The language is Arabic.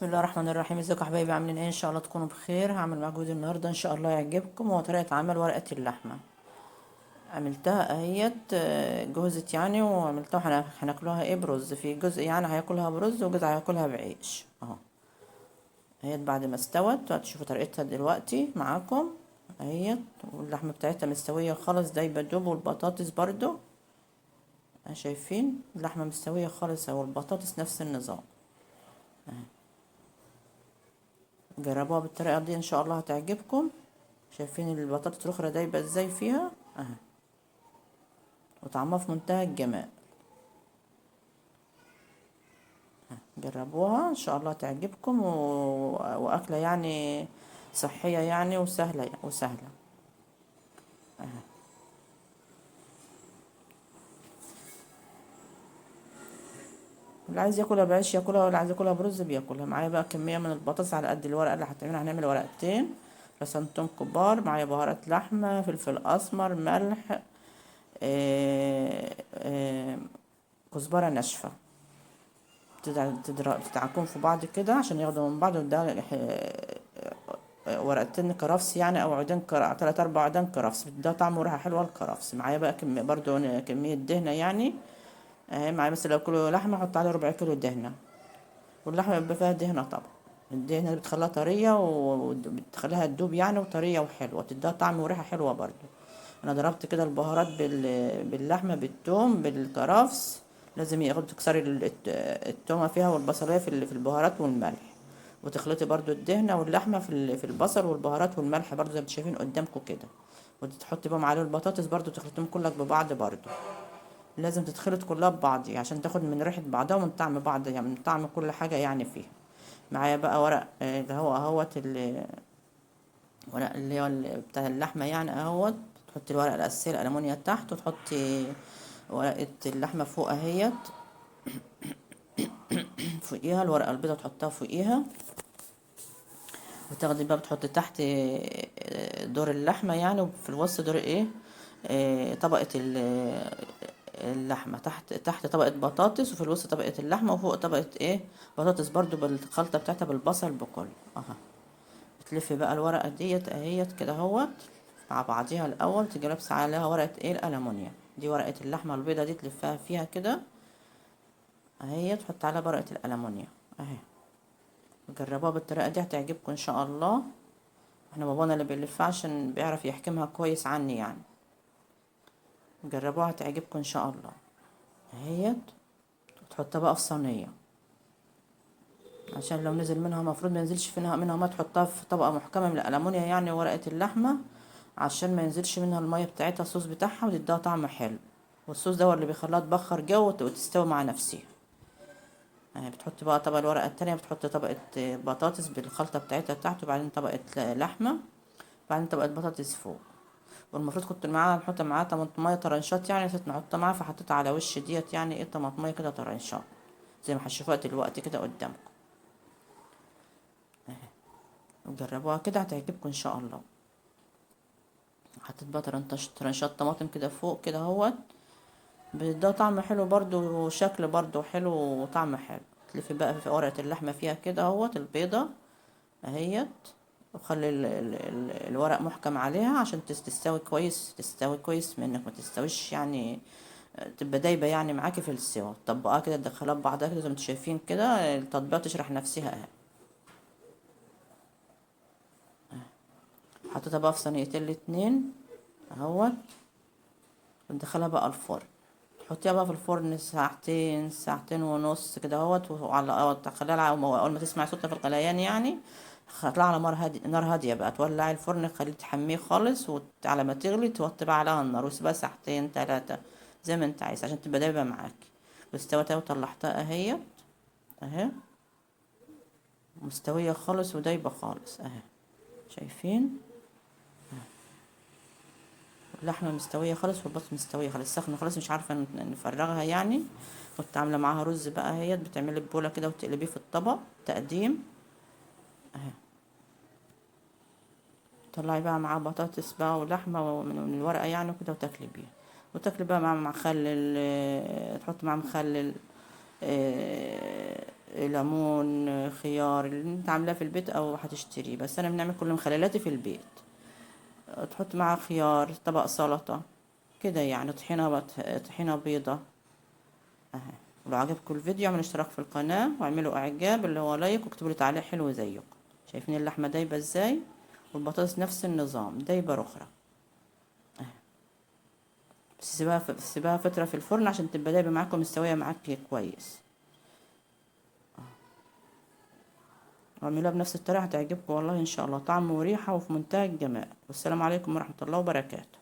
بسم الله الرحمن الرحيم. ازيكم يا حبايبي؟ عاملين ايه؟ ان شاء الله تكونوا بخير. هعمل معاكم فيديو النهارده ان شاء الله يعجبكم. هو طريقه عمل ورقه اللحمه. عملتها اهيت جوزت يعني، وعملتها هناكلوها ايه برز. في جزء يعني هياكلها برز وجزء هياكلها بعيش اهو. اهيت بعد ما استوت هتشوفوا طريقتها دلوقتي معاكم اهيت. واللحمه بتاعتها مستويه خالص دايبه دوب، والبطاطس برضو شايفين اللحمه مستويه خالص، والبطاطس نفس النظام. جربوها بالطريقه دي ان شاء الله هتعجبكم. شايفين البطاطس الاخرى دايبه ازاي فيها اهي، وطعمها في منتهى الجمال. جربوها ان شاء الله تعجبكم واكله يعني صحيه يعني وسهله. اللي عايز ياكلها بعيش ياكلها، واللي عايز ياكلها برز بياكلها. معايا بقى كميه من البطاطس على قد الورقه اللي هتعملها. هنعمل ورقتين رسمتهم كبار. معايا بهارات لحمه، فلفل اسمر، ملح، كزبره ناشفه. تدعكهم في بعض كده عشان ياخدوا من بعض. وده ورقتين كرفس يعني، او عودين تلات اربع عودين كرفس. ده طعم وريحه حلوه الكرفس. معايا بقى برضو كميه دهنه يعني. اهي معايا مثلا لو كيلو لحمه احط عليه ربع كيلو دهنه. واللحمه بيبقى فيها دهنه طبعا. الدهنه اللي بتخليها طريه وبتخليها تدوب يعني، وطريه وحلوه، تديها طعم وريحه حلوه برضو. انا ضربت كده البهارات باللحمه، بالثوم، بالكرفس. لازم تكسري التومه فيها والبصليه في البهارات والملح. وتخلطي برضو الدهنه واللحمه في البصل والبهارات والملح برضو زي ما انتم شايفين قدامكم كده. وتحطي بقى عليه البطاطس برضو، تخلطيهم كلك ببعض برضو. لازم تتخلط كلها ببعض عشان تاخد من ريحه بعضها ومن طعم بعض يعني، من طعم كل حاجه يعني فيها. معايا بقى ورق اللي هو اهوت ورق اللي هو بتاع اللحمه يعني اهوت. تحطي الورقه الاساسيه الالومنيا تحت، وتحطي ورقه اللحمه فوق اهيت. فوقيها الورقه البيضاء تحطها فوقيها. وتاخدي بقى بتحطي تحت دور اللحمة يعني، وفي الوسط دور ايه طبقة اللحمة. تحت طبقة بطاطس، وفي الوسط طبقة اللحمة، وفوق طبقة ايه بطاطس برضو بالخلطة بتاعتها بالبصل بكل اها. بتلفي بقى الورقة ديت اهيت كده اهوت مع بعضيها. الاول تيجي لابسة عليها ورقة ايه الالومنيا. دي ورقة اللحمة البيضة دي تلفها فيها كده اهيت، تحط عليها ورقة الالومنيا اهي. جربوها بالطريقة دي هتعجبكم ان شاء الله. احنا بابانا اللي بيلفها عشان بيعرف يحكمها كويس عني يعني. جربوها هتعجبكم ان شاء الله اهيت. وتحطها بقى في صينيه، عشان لو نزل منها مفروض ما ينزلش منها ما تحطها في طبقه محكمه من الالومنيا يعني ورقه اللحمه، عشان ما ينزلش منها الميه بتاعتها الصوص بتاعها، وتديها طعم حلو. والصوص ده هو اللي بيخليها تبخر جو وتستوي مع نفسها. يعني بتحطي بقى طبقه الورقه التانية، بتحطي طبقه بطاطس بالخلطه بتاعتها تحت، وبعدين طبقه لحمه، وبعدين طبقه بطاطس فوق. والمفروض كنت معاها نحط معاها طماطمية طرنشات يعني، نسيت نحط معاها، فحطيت على وش ديت يعني ايه طماطمية كده طرنشات زي ما هتشوفوها دلوقتي كده قدامكم. جربوها كده هتعجبكم ان شاء الله. حطيت بقى طرنشات طماطم كده فوق كده اهوت. بيديها طعم حلو برضو، وشكل برضو حلو وطعم حلو. تلفي بقى في ورقة اللحمة فيها كده اهوت البيضة اهيت. وخلي الورق محكم عليها عشان تستوي كويس، تستوي كويس منك، ما تستويش يعني تبقى دايبة يعني معاكي في السوا. تطبقها كده تدخلها ببعضها كده زي ما انتوا شايفين كده. التطبيقة تشرح نفسها اهي. حطيتها بقى في صينيتين الاتنين اهوت. وندخلها بقى الفرن. تحطيها بقى في الفرن ساعتين، ساعتين ونص كده اهوت. وعلى تخليها اول ما تسمعي صوتها في الغليان يعني، هتطلع على نار هادية بقى. تولعي الفرن تخليه تحميه خالص، وعلى ما تغلي توطي بقى عليها النار، وسيبها ساعتين تلاتة زي ما انت عايز عشان تبقى دايبة معاكي. واستوت اهي وطلعتها اهي اهي، مستوية خالص ودايبة خالص اهي. شايفين اللحمة مستوية خالص، والبط مستوية خالص، سخنة خالص، مش عارفة نفرغها يعني. كنت عاملة معاها رز بقى اهيت. بتعملي بولة كده وتقلبيه في الطبق تقديم اهي. طلعي بقى معاه بطاطس بقى ولحمة من الورقة يعني وكده، وتاكلي بيها. وتاكلي بقى مع مخلل، تحطي مع مخلل ليمون، خيار اللي انت عاملاه في البيت او هتشتريه، بس انا بنعمل كل مخللاتي في البيت. تحط معاه خيار، طبق سلطة كده يعني، طحينة بيضة. اهي. ولو عجبكم الفيديو اعملوا اشتراك في القناة واعملوا اعجاب اللي هو لايك، واكتبوا لي تعليق حلو زيكم. شايفين اللحمة دايبة ازاي، والبطاطس نفس النظام دايبة اخرى. بس سيبها فترة في الفرن عشان تبقى دايبة معاكم، مستوية معاك كويس. اعملوها بنفس الطريقة هتعجبكم والله ان شاء الله، طعم وريحة وفي منتهى الجمال. والسلام عليكم ورحمة الله وبركاته.